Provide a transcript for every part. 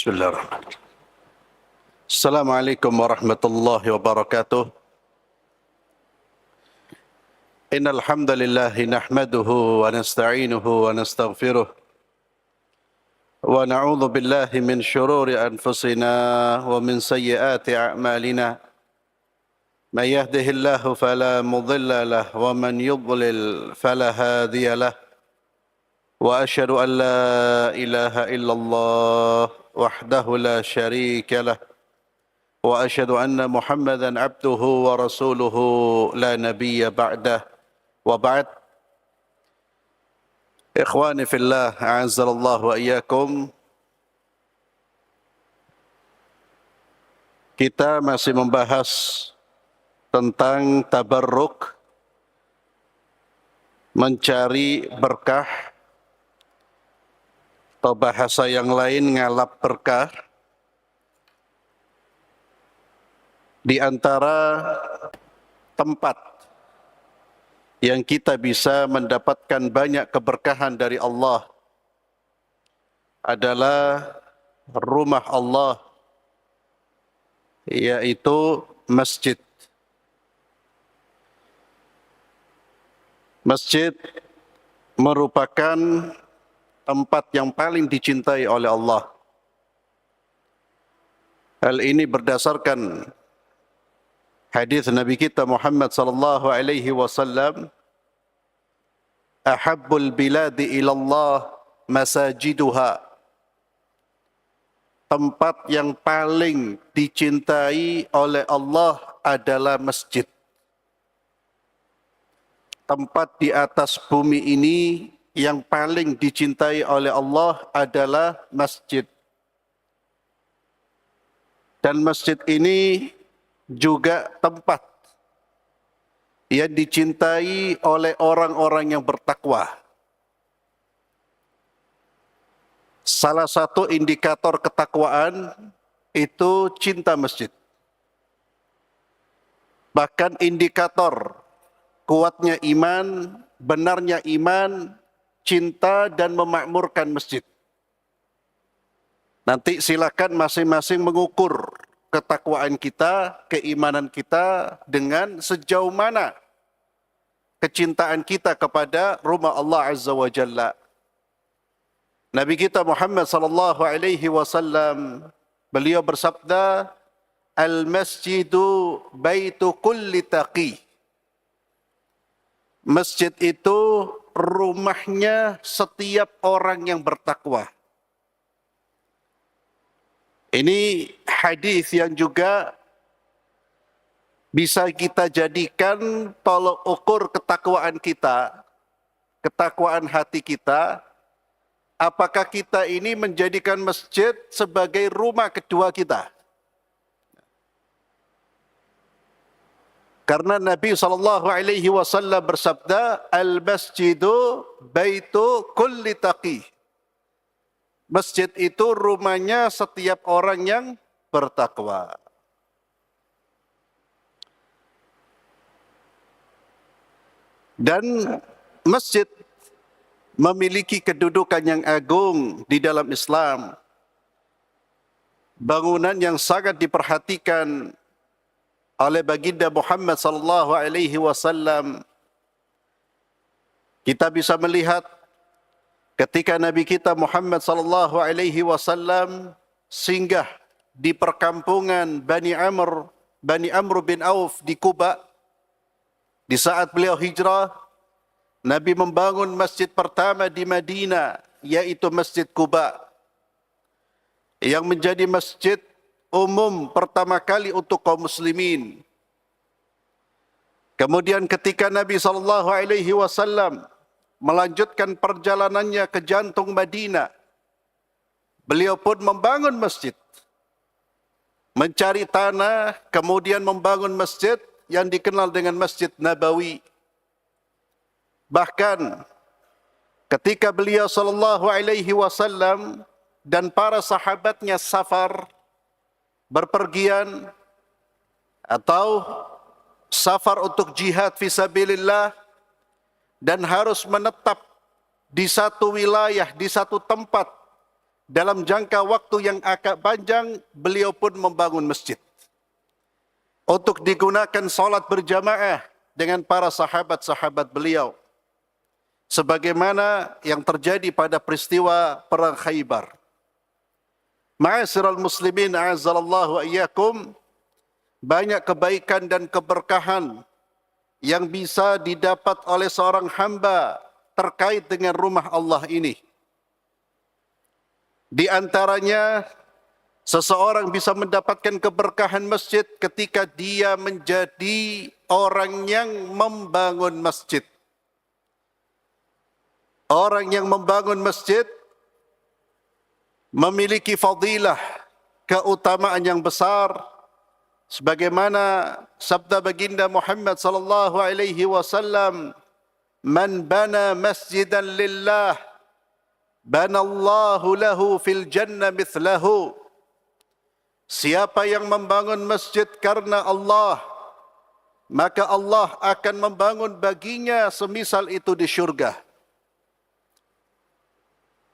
Bismillahirrahmanirrahim. Assalamualaikum warahmatullahi wabarakatuh. Innal hamdalillah nahmaduhu wa nasta'inuhu wa nastaghfiruh wa na'udzu billahi min shururi anfusina wa min sayyiati a'malina. May yahdihillahu fala mudilla lahu wa man yudlil fala hadiya lahu. Wa asyhadu an la ilaha illallah wahdahu la syarika lah wa asyhadu anna Muhammadan abduhu wa rasuluhu la nabiyya ba'dah wa ba'd. Ikhwani fillah, a'azzallahu wa iyyakum. Kita masih membahas tentang tabarruk, mencari berkah, atau bahasa yang lain ngalap berkah. Di antara tempat yang kita bisa mendapatkan banyak keberkahan dari Allah adalah rumah Allah, yaitu masjid. Masjid merupakan tempat yang paling dicintai oleh Allah. Hal ini berdasarkan hadis Nabi kita Muhammad sallallahu alaihi wasallam, ahabbul biladi ilallah masajiduha. Tempat yang paling dicintai oleh Allah adalah masjid. Tempat di atas bumi ini yang paling dicintai oleh Allah adalah masjid. Dan masjid ini juga tempat yang dicintai oleh orang-orang yang bertakwa. Salah satu indikator ketakwaan itu cinta masjid. Bahkan indikator kuatnya iman, benarnya iman, cinta dan memakmurkan masjid. Nanti silakan masing-masing mengukur ketakwaan kita, keimanan kita dengan sejauh mana kecintaan kita kepada rumah Allah Azza wa Jalla. Nabi kita Muhammad sallallahu alaihi wasallam, beliau bersabda, "Al-masjidu baitu kulli taqi." Masjid itu rumahnya setiap orang yang bertakwa. Ini hadis yang juga bisa kita jadikan tolok ukur ketakwaan kita, ketakwaan hati kita. Apakah kita ini menjadikan masjid sebagai rumah kedua kita? Karena Nabi SAW bersabda, al-masjidu baitu kulli taqi. Masjid itu rumahnya setiap orang yang bertakwa. Dan masjid memiliki kedudukan yang agung di dalam Islam. Bangunan yang sangat diperhatikan oleh baginda Muhammad sallallahu alaihi wasallam. Kita bisa melihat ketika Nabi kita Muhammad sallallahu alaihi wasallam singgah di perkampungan Bani Amr bin Auf di Kuba. Di saat beliau hijrah, Nabi membangun masjid pertama di Madinah, yaitu Masjid Kuba, yang menjadi masjid umum pertama kali untuk kaum muslimin. Kemudian ketika Nabi SAW melanjutkan perjalanannya ke jantung Madinah, beliau pun membangun masjid. Mencari tanah, kemudian membangun masjid yang dikenal dengan Masjid Nabawi. Bahkan ketika beliau SAW dan para sahabatnya safar, berpergian atau safar untuk jihad fisabilillah, dan harus menetap di satu wilayah, di satu tempat dalam jangka waktu yang agak panjang, beliau pun membangun masjid untuk digunakan salat berjamaah dengan para sahabat-sahabat beliau. Sebagaimana yang terjadi pada peristiwa Perang Khaybar. Ma'asyiral muslimin, a'azzallahu wa iyyakum, banyak kebaikan dan keberkahan yang bisa didapat oleh seorang hamba terkait dengan rumah Allah ini. Di antaranya, seseorang bisa mendapatkan keberkahan masjid ketika dia menjadi orang yang membangun masjid. Orang yang membangun masjid memiliki fadilah, keutamaan yang besar, sebagaimana sabda baginda Muhammad sallallahu alaihi wasallam, "Man bana masjidan lillah, banallahu lahu fil jannah mithlahu." Siapa yang membangun masjid karena Allah, maka Allah akan membangun baginya semisal itu di syurga.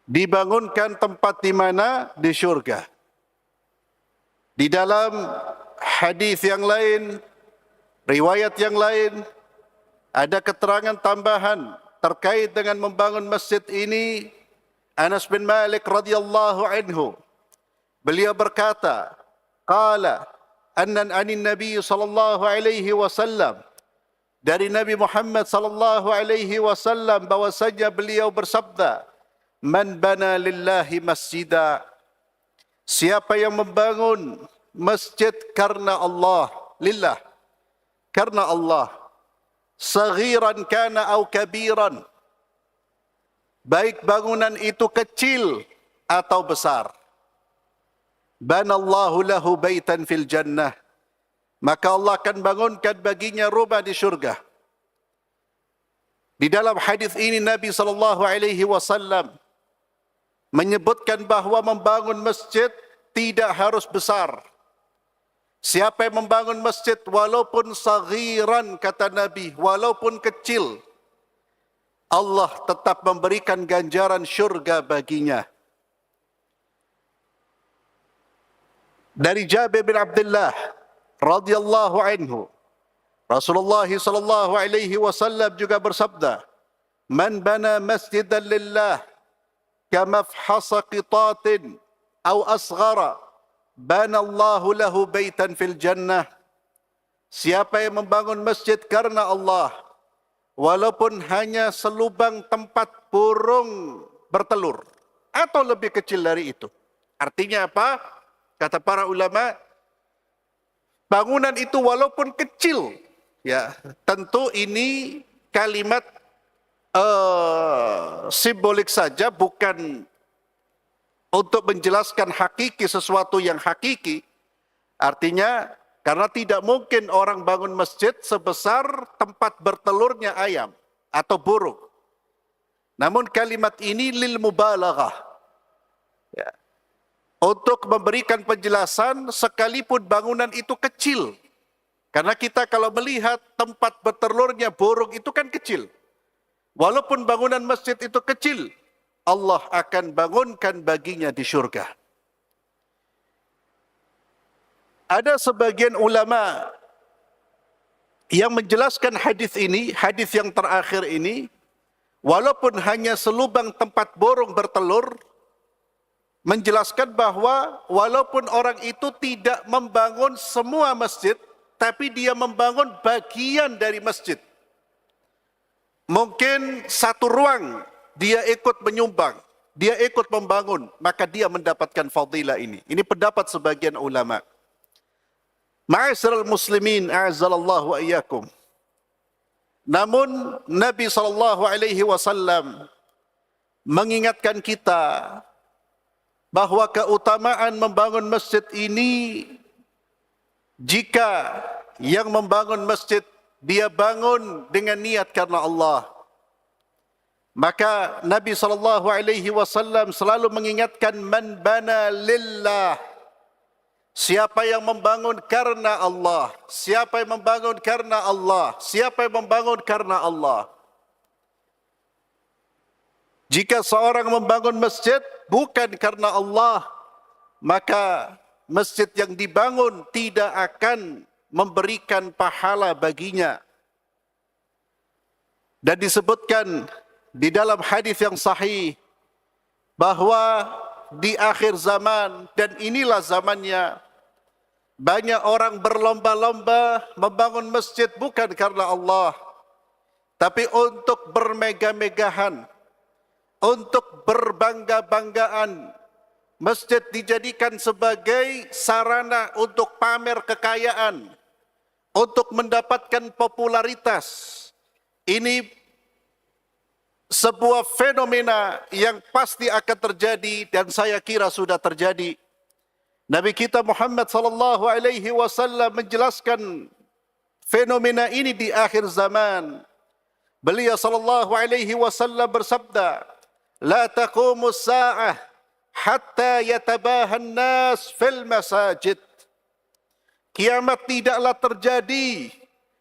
Dibangunkan tempat di mana? Di syurga. Di dalam hadis yang lain, riwayat yang lain, ada keterangan tambahan terkait dengan membangun masjid ini. Anas bin Malik radhiyallahu anhu, beliau berkata, qala anin Nabi sallallahu alaihi wasallam, dari Nabi Muhammad sallallahu alaihi wasallam bahwasanya beliau bersabda, "Man bana lillahi masjida." Siapa yang membangun masjid karena Allah, lillah, karena Allah, saghiran kana au kabiran, baik bangunan itu kecil atau besar, banallahu lahu baitan fil jannah, maka Allah akan bangunkan baginya rumah di syurga. Di dalam hadis ini Nabi sallallahu alaihi wasallam menyebutkan bahawa membangun masjid tidak harus besar. Siapa yang membangun masjid walaupun saghiran, kata Nabi, walaupun kecil, Allah tetap memberikan ganjaran syurga baginya. Dari Jabir bin Abdullah radhiyallahu anhu, Rasulullah sallallahu alaihi wasallam juga bersabda, "Man bana masjidan lillah kamafhasa qitatin aw asghara, banallahu lahu baitan fil jannah." Siapa yang membangun masjid karena Allah, walaupun hanya selubang tempat burung bertelur atau lebih kecil dari itu. Artinya apa? Kata para ulama, bangunan itu walaupun kecil, ya, tentu ini kalimat simbolik saja, bukan untuk menjelaskan hakiki sesuatu yang hakiki. Artinya, karena tidak mungkin orang bangun masjid sebesar tempat bertelurnya ayam atau burung. Namun kalimat ini lil mubalaghah, ya, untuk memberikan penjelasan sekalipun bangunan itu kecil. Karena kita kalau melihat tempat bertelurnya burung itu kan kecil. Walaupun bangunan masjid itu kecil, Allah akan bangunkan baginya di syurga. Ada sebagian ulama yang menjelaskan hadis ini, hadis yang terakhir ini, walaupun hanya selubang tempat burung bertelur, menjelaskan bahwa walaupun orang itu tidak membangun semua masjid, tapi dia membangun bagian dari masjid. Mungkin satu ruang dia ikut menyumbang, dia ikut membangun, maka dia mendapatkan fadilah ini. Ini pendapat sebagian ulama. Ma'asyiral muslimin, a'azzalallahu wa iyyakum. Namun Nabi sallallahu alaihi wasallam mengingatkan kita bahwa keutamaan membangun masjid ini, jika yang membangun masjid dia bangun dengan niat karena Allah, maka Nabi sallallahu alaihi wasallam selalu mengingatkan, man bana lillah. Siapa yang membangun karena Allah, siapa yang membangun karena Allah, siapa yang membangun karena Allah. Jika seorang membangun masjid bukan karena Allah, maka masjid yang dibangun tidak akan memberikan pahala baginya. Dan disebutkan di dalam hadis yang sahih bahwa di akhir zaman, dan inilah zamannya, banyak orang berlomba-lomba membangun masjid bukan karena Allah, tapi untuk bermegah-megahan, untuk berbangga-banggaan. Masjid dijadikan sebagai sarana untuk pamer kekayaan, untuk mendapatkan popularitas. Ini sebuah fenomena yang pasti akan terjadi dan saya kira sudah terjadi. Nabi kita Muhammad sallallahu alaihi wasallam menjelaskan fenomena ini di akhir zaman. Beliau sallallahu alaihi wasallam bersabda, "La taqumu as-sa'ah hatta yatabaha an-nas fil masajid." Kiamat tidaklah terjadi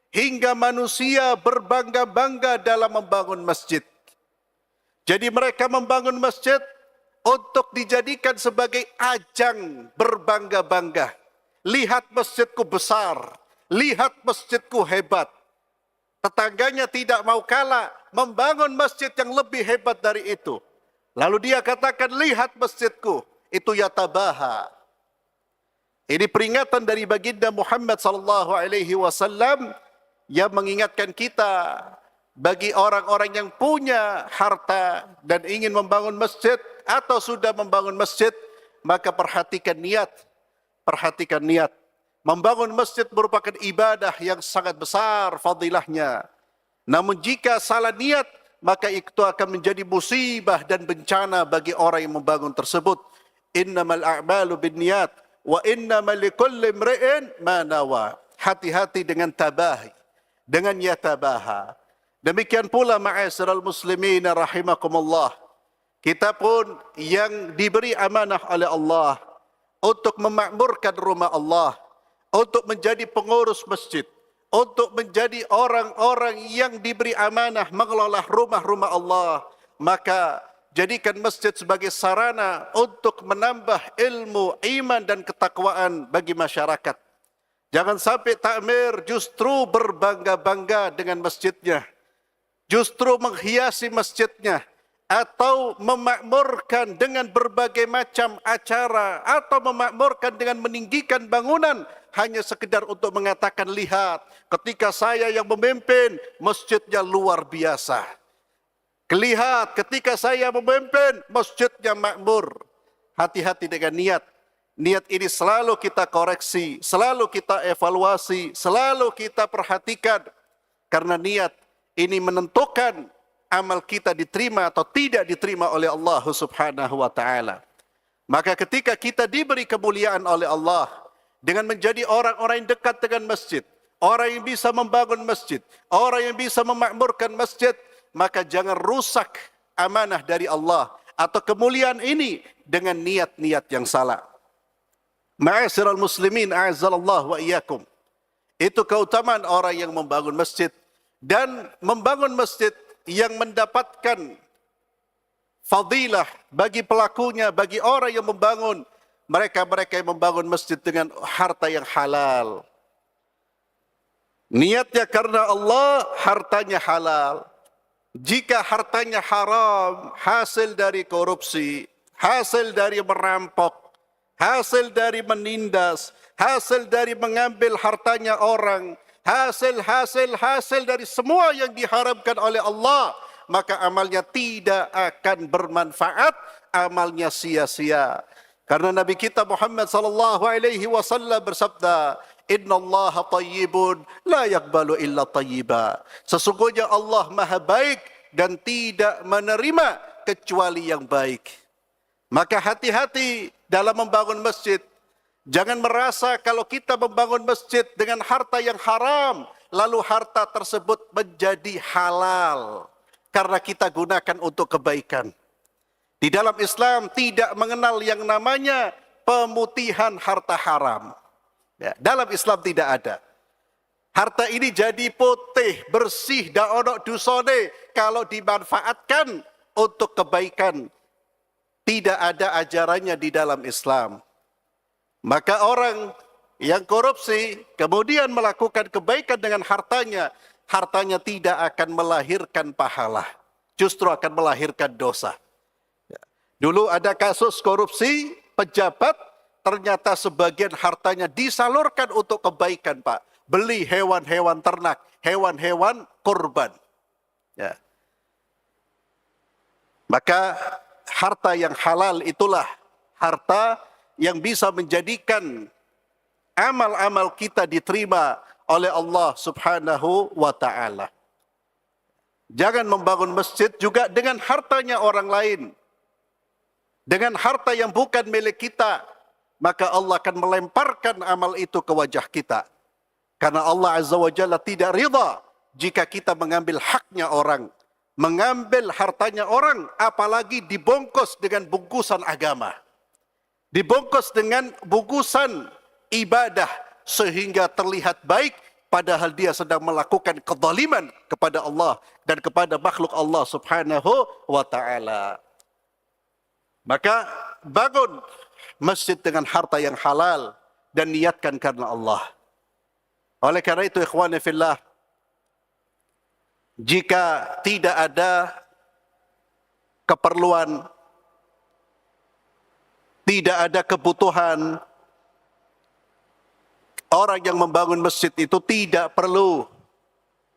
hingga manusia berbangga-bangga dalam membangun masjid. Jadi mereka membangun masjid untuk dijadikan sebagai ajang berbangga-bangga. Lihat masjidku besar, lihat masjidku hebat. Tetangganya tidak mau kalah, membangun masjid yang lebih hebat dari itu. Lalu dia katakan, lihat masjidku, itu yatabaha. Ini peringatan dari baginda Muhammad sallallahu alaihi wasallam yang mengingatkan kita, bagi orang-orang yang punya harta dan ingin membangun masjid atau sudah membangun masjid, maka perhatikan niat. Perhatikan niat. Membangun masjid merupakan ibadah yang sangat besar fadilahnya. Namun jika salah niat, maka itu akan menjadi musibah dan bencana bagi orang yang membangun tersebut. Innamal a'malu binniyat wa innamal likulli imri'in ma nawa. Hati-hati dengan tabahi, dengan yatabaha. Demikian pula ma'asyiral muslimin rahimakumullah. Kita pun yang diberi amanah oleh Allah untuk memakmurkan rumah Allah, untuk menjadi pengurus masjid, untuk menjadi orang-orang yang diberi amanah mengelola rumah-rumah Allah, maka jadikan masjid sebagai sarana untuk menambah ilmu, iman dan ketakwaan bagi masyarakat. Jangan sampai takmir justru berbangga-bangga dengan masjidnya, justru menghiasi masjidnya, atau memakmurkan dengan berbagai macam acara, atau memakmurkan dengan meninggikan bangunan hanya sekedar untuk mengatakan, lihat ketika saya yang memimpin masjidnya luar biasa, lihat ketika saya memimpin masjidnya makmur. Hati-hati dengan niat. Niat ini selalu kita koreksi, selalu kita evaluasi, selalu kita perhatikan, karena niat ini menentukan amal kita diterima atau tidak diterima oleh Allah Subhanahu wa taala. Maka ketika kita diberi kemuliaan oleh Allah dengan menjadi orang-orang yang dekat dengan masjid, orang yang bisa membangun masjid, orang yang bisa memakmurkan masjid, maka jangan rusak amanah dari Allah atau kemuliaan ini dengan niat-niat yang salah. Ma'asyiral muslimin a'azzallahu wa iyyakum. Itu keutamaan orang yang membangun masjid. Dan membangun masjid yang mendapatkan fadilah bagi pelakunya, bagi orang yang membangun, mereka-mereka yang membangun masjid dengan harta yang halal. Niatnya karena Allah, hartanya halal. Jika hartanya haram, hasil dari korupsi, hasil dari merampok, hasil dari menindas, hasil dari mengambil hartanya orang, hasil dari semua yang diharamkan oleh Allah, maka amalnya tidak akan bermanfaat, amalnya sia-sia. Karena Nabi kita Muhammad sallallahu alaihi wasallam bersabda, "Innallaha thayyibun la yaqbalu illa thayyiba." Sesungguhnya Allah Maha baik dan tidak menerima kecuali yang baik. Maka hati-hati dalam membangun masjid. Jangan merasa kalau kita membangun masjid dengan harta yang haram, lalu harta tersebut menjadi halal karena kita gunakan untuk kebaikan. Di dalam Islam tidak mengenal yang namanya pemutihan harta haram. Ya, dalam Islam tidak ada. Harta ini jadi putih, bersih, dak ono dusone kalau dimanfaatkan untuk kebaikan, tidak ada ajarannya di dalam Islam. Maka orang yang korupsi kemudian melakukan kebaikan dengan hartanya, hartanya tidak akan melahirkan pahala, justru akan melahirkan dosa. Dulu ada kasus korupsi pejabat, ternyata sebagian hartanya disalurkan untuk kebaikan, Pak. Beli hewan-hewan ternak, hewan-hewan kurban. Ya. Maka harta yang halal itulah harta yang bisa menjadikan amal-amal kita diterima oleh Allah Subhanahu wa ta'ala. Jangan membangun masjid juga dengan hartanya orang lain. Dengan harta yang bukan milik kita, maka Allah akan melemparkan amal itu ke wajah kita. Karena Allah Azza wa Jalla tidak ridha jika kita mengambil haknya orang, mengambil hartanya orang, apalagi dibungkus dengan bungkusan agama. Dibungkus dengan bungkusan ibadah sehingga terlihat baik, padahal dia sedang melakukan kezaliman kepada Allah dan kepada makhluk Allah Subhanahu wa ta'ala. Maka bangun masjid dengan harta yang halal dan niatkan karena Allah. Oleh karena itu ikhwani fillah, jika tidak ada keperluan, tidak ada kebutuhan, orang yang membangun masjid itu tidak perlu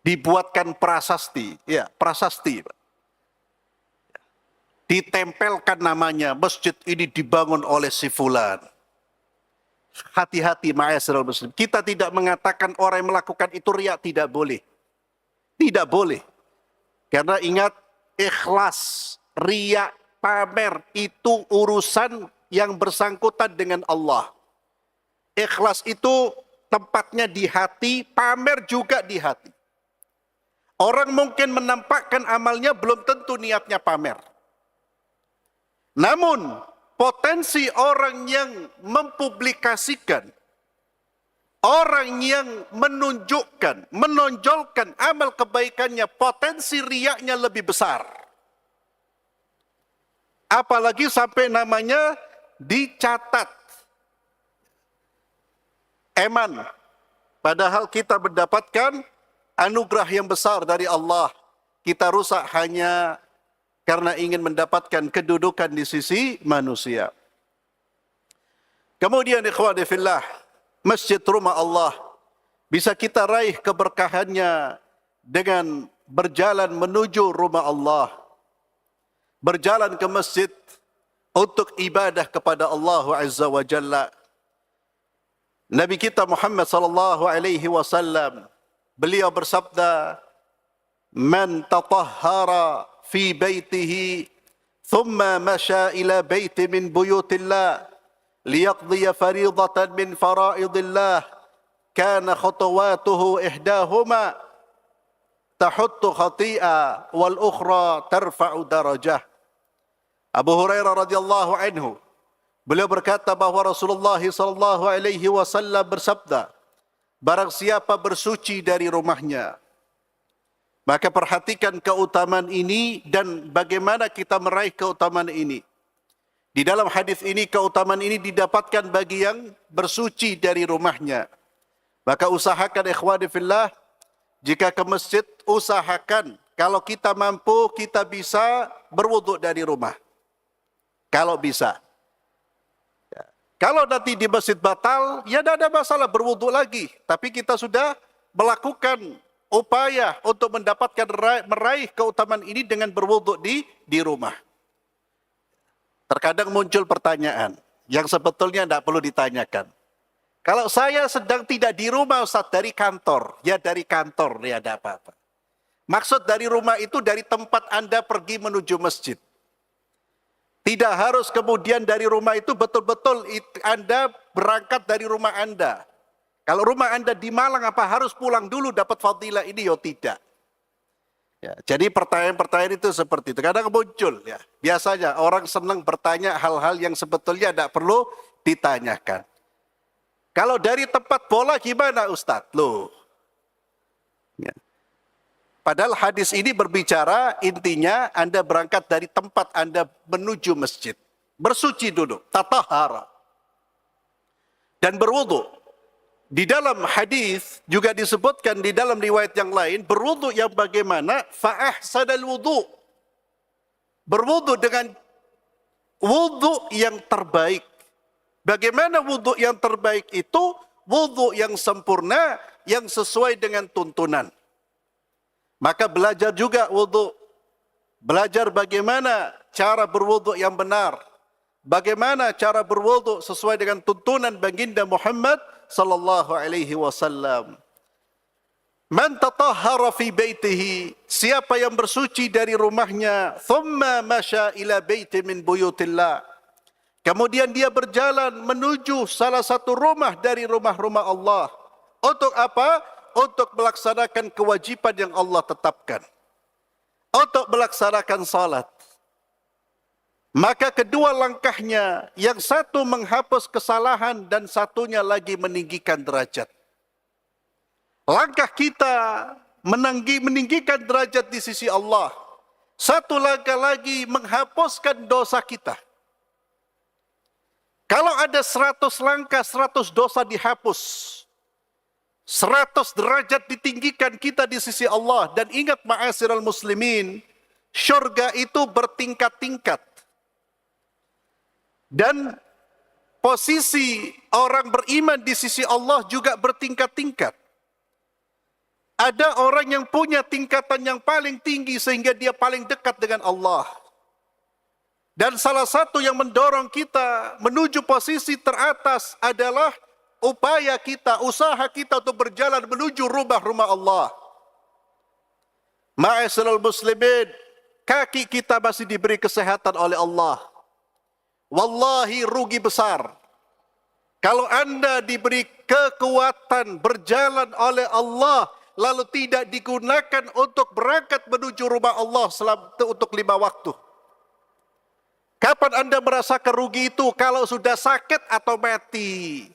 dibuatkan prasasti, ya, prasasti. Ditempelkan namanya, masjid ini dibangun oleh si fulan. Hati-hati ma'asyiral muslim. Kita tidak mengatakan orang yang melakukan itu riya, tidak boleh. Tidak boleh. Karena ingat, ikhlas, riya, pamer itu urusan yang bersangkutan dengan Allah. Ikhlas itu tempatnya di hati, pamer juga di hati. Orang mungkin menampakkan amalnya, belum tentu niatnya pamer. Namun, potensi orang yang mempublikasikan, orang yang menunjukkan, menonjolkan amal kebaikannya, potensi riyaknya lebih besar. Apalagi sampai namanya dicatat. Eman. Padahal kita mendapatkan anugerah yang besar dari Allah. Kita rusak hanya karena ingin mendapatkan kedudukan di sisi manusia. Kemudian ikhwani fillah, masjid rumah Allah bisa kita raih keberkahannya dengan berjalan menuju rumah Allah. Berjalan ke masjid untuk ibadah kepada Allah Azza wa Jalla. Nabi kita Muhammad sallallahu alaihi wasallam, beliau bersabda, "Man tatahhara في بيته ثم مشى إلى بيت من بيوت الله ليقضي فريضة من فرائض الله كان خطواته إحداهما تحط خطيئة والأخرى ترفع درجة." Abu Hurairah radhiyallahu anhu, beliau berkata bahwa Rasulullah sallallahu alaihi wasallam bersabda, barang siapa bersuci dari rumahnya, maka perhatikan keutamaan ini dan bagaimana kita meraih keutamaan ini. Di dalam hadis ini, keutamaan ini didapatkan bagi yang bersuci dari rumahnya. Maka usahakan ikhwani fillah, jika ke masjid, usahakan kalau kita mampu, kita bisa berwuduk dari rumah. Kalau bisa. Ya. Kalau nanti di masjid batal, ya tidak ada masalah berwuduk lagi. Tapi kita sudah melakukan upaya untuk mendapatkan meraih keutamaan ini dengan berwuduk di rumah. Terkadang muncul pertanyaan yang sebetulnya tidak perlu ditanyakan. Kalau saya sedang tidak di rumah Ustaz, dari kantor, ya dari kantor, ya ada apa-apa. Maksud dari rumah itu dari tempat Anda pergi menuju masjid. Tidak harus kemudian dari rumah itu betul-betul Anda berangkat dari rumah Anda. Kalau rumah Anda di Malang, apa harus pulang dulu dapat fadilah ini? Ya tidak. Ya, jadi pertanyaan-pertanyaan itu seperti itu. Kadang muncul. Ya. Biasanya orang senang bertanya hal-hal yang sebetulnya tidak perlu ditanyakan. Kalau dari tempat bola gimana Ustadz? Loh. Ya. Padahal hadis ini berbicara intinya Anda berangkat dari tempat Anda menuju masjid. Bersuci dulu, tatahara. Dan berwudu. Di dalam hadis juga disebutkan di dalam riwayat yang lain, berwudu yang bagaimana? Fa'ahsanal wudu. Berwudu dengan wudu yang terbaik. Bagaimana wudu yang terbaik itu? Wudu yang sempurna, yang sesuai dengan tuntunan. Maka belajar juga wudu. Belajar bagaimana cara berwudu yang benar. Bagaimana cara berwudu sesuai dengan tuntunan baginda Muhammad sallallahu alaihi wasallam. Man tatahhara fi baitihi, siapa yang bersuci dari rumahnya, thumma masya ila baiti min buyutillah. Kemudian dia berjalan menuju salah satu rumah dari rumah-rumah Allah. Untuk apa? Untuk melaksanakan kewajiban yang Allah tetapkan. Untuk melaksanakan salat. Maka kedua langkahnya, yang satu menghapus kesalahan dan satunya lagi meninggikan derajat. Langkah kita meninggikan derajat di sisi Allah. Satu langkah lagi menghapuskan dosa kita. Kalau ada 100 langkah, 100 dosa dihapus. 100 derajat ditinggikan kita di sisi Allah. Dan ingat ma'asyiral muslimin, syurga itu bertingkat-tingkat. Dan posisi orang beriman di sisi Allah juga bertingkat-tingkat. Ada orang yang punya tingkatan yang paling tinggi sehingga dia paling dekat dengan Allah. Dan salah satu yang mendorong kita menuju posisi teratas adalah upaya kita, usaha kita untuk berjalan menuju rumah-rumah Allah. Ma'asyiral muslimin, kaki kita masih diberi kesehatan oleh Allah. Wallahi rugi besar. Kalau Anda diberi kekuatan berjalan oleh Allah, lalu tidak digunakan untuk berangkat menuju rumah Allah untuk 5 waktu. Kapan Anda merasakan rugi itu? Kalau sudah sakit atau mati.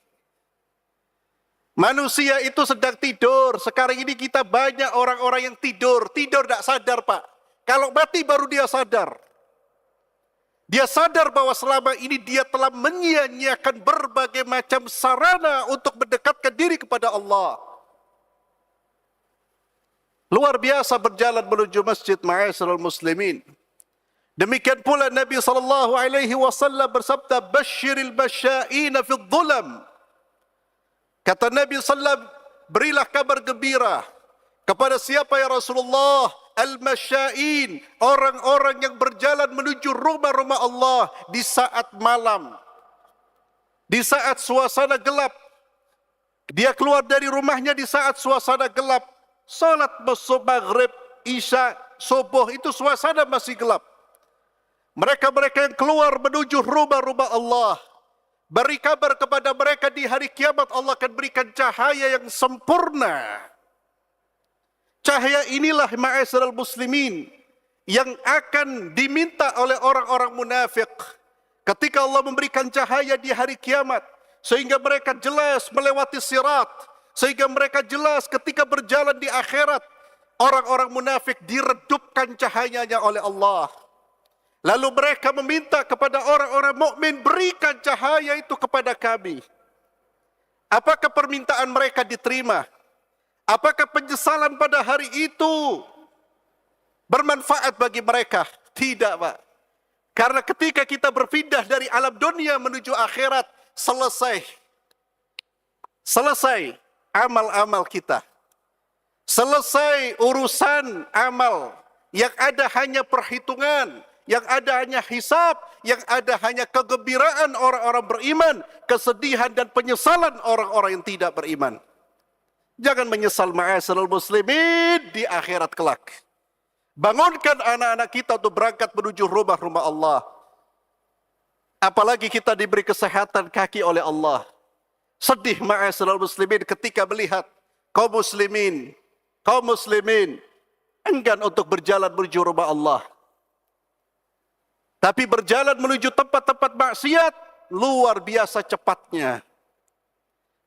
Manusia itu sedang tidur. Sekarang ini kita banyak orang-orang yang tidur. Tidur tidak sadar, Pak. Kalau mati baru dia sadar. Dia sadar bahwa selama ini dia telah menyia-nyiakan berbagai macam sarana untuk mendekatkan diri kepada Allah. Luar biasa berjalan menuju masjid, ma'asyiral muslimin. Demikian pula Nabi SAW bersabda, "Basyiril masya'ina fid dhulam." Kata Nabi SAW, berilah kabar gembira kepada siapa ya Rasulullah? Al-masya'in, orang-orang yang berjalan menuju rumah-rumah Allah di saat malam. Di saat suasana gelap. Dia keluar dari rumahnya di saat suasana gelap. Salat maghrib, isya, subuh itu suasana masih gelap. Mereka-mereka yang keluar menuju rumah-rumah Allah. Beri kabar kepada mereka di hari kiamat Allah akan berikan cahaya yang sempurna. Cahaya inilah ma'asyiral muslimin yang akan diminta oleh orang-orang munafik. Ketika Allah memberikan cahaya di hari kiamat. Sehingga mereka jelas melewati sirat. Sehingga mereka jelas ketika berjalan di akhirat. Orang-orang munafik diredupkan cahayanya oleh Allah. Lalu mereka meminta kepada orang-orang mukmin, berikan cahaya itu kepada kami. Apakah permintaan mereka diterima? Apakah penyesalan pada hari itu bermanfaat bagi mereka? Tidak, Pak. Karena ketika kita berpindah dari alam dunia menuju akhirat, selesai amal-amal kita. Selesai urusan amal. Yang ada hanya perhitungan. Yang ada hanya hisab, yang ada hanya kegembiraan orang-orang beriman, kesedihan dan penyesalan orang-orang yang tidak beriman. Jangan menyesal ma'asyiral muslimin di akhirat kelak. Bangunkan anak-anak kita untuk berangkat menuju rumah-rumah Allah. Apalagi kita diberi kesehatan kaki oleh Allah. Sedih ma'asyiral muslimin ketika melihat kaum muslimin enggan untuk berjalan menuju rumah Allah. Tapi berjalan menuju tempat-tempat maksiat luar biasa cepatnya.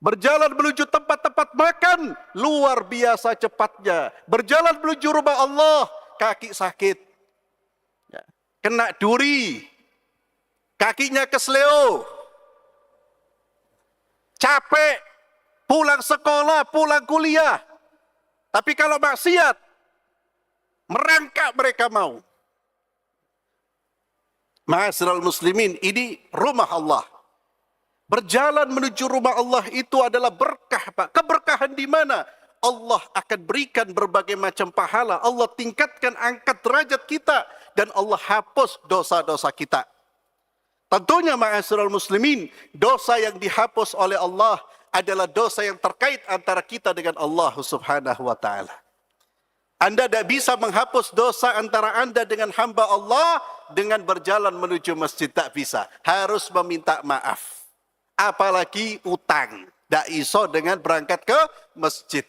Berjalan menuju tempat-tempat makan, luar biasa cepatnya. Berjalan menuju rumah Allah, kaki sakit. Ya. Kena duri, kakinya kesleo. Capek, pulang sekolah, pulang kuliah. Tapi kalau maksiat, merangkak mereka mau. Ma'asyiral muslimin, ini rumah Allah. Berjalan menuju rumah Allah itu adalah berkah, Pak. Keberkahan di mana? Allah akan berikan berbagai macam pahala. Allah tingkatkan, angkat derajat kita. Dan Allah hapus dosa-dosa kita. Tentunya ma'asyiral muslimin, dosa yang dihapus oleh Allah adalah dosa yang terkait antara kita dengan Allah subhanahu wa ta'ala. Anda tidak bisa menghapus dosa antara Anda dengan hamba Allah dengan berjalan menuju masjid. Tak bisa. Harus meminta maaf. Apalagi utang. Tak iso dengan berangkat ke masjid.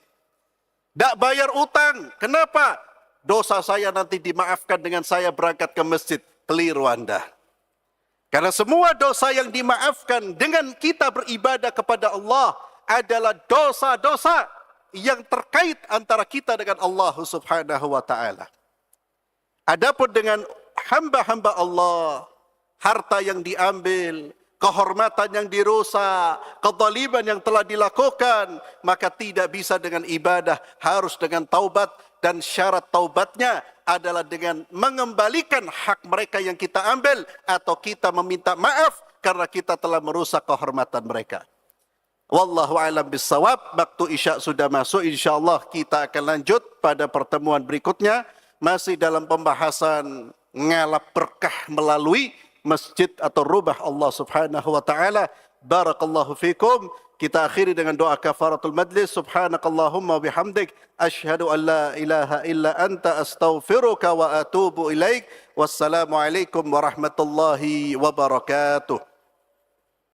Tak bayar utang. Kenapa? Dosa saya nanti dimaafkan dengan saya berangkat ke masjid. Keliru Anda. Karena semua dosa yang dimaafkan dengan kita beribadah kepada Allah adalah dosa-dosa yang terkait antara kita dengan Allah subhanahu wa ta'ala. Adapun dengan hamba-hamba Allah, harta yang diambil, kehormatan yang dirusak, kezaliman yang telah dilakukan, maka tidak bisa dengan ibadah, harus dengan taubat, dan syarat taubatnya adalah dengan mengembalikan hak mereka yang kita ambil atau kita meminta maaf karena kita telah merusak kehormatan mereka. Wallahu a'lam bissawab. Waktu Isya sudah masuk, insyaallah kita akan lanjut pada pertemuan berikutnya masih dalam pembahasan ngalap berkah melalui masjid atau rumah Allah Subhanahu wa taala. Barakallahu fikum. Kita akhiri dengan doa kafaratul majlis. Subhanakallahumma bihamdik asyhadu an la ilaha illa anta astaghfiruka wa atubu ilaik. Wassalamu alaikum warahmatullahi wabarakatuh.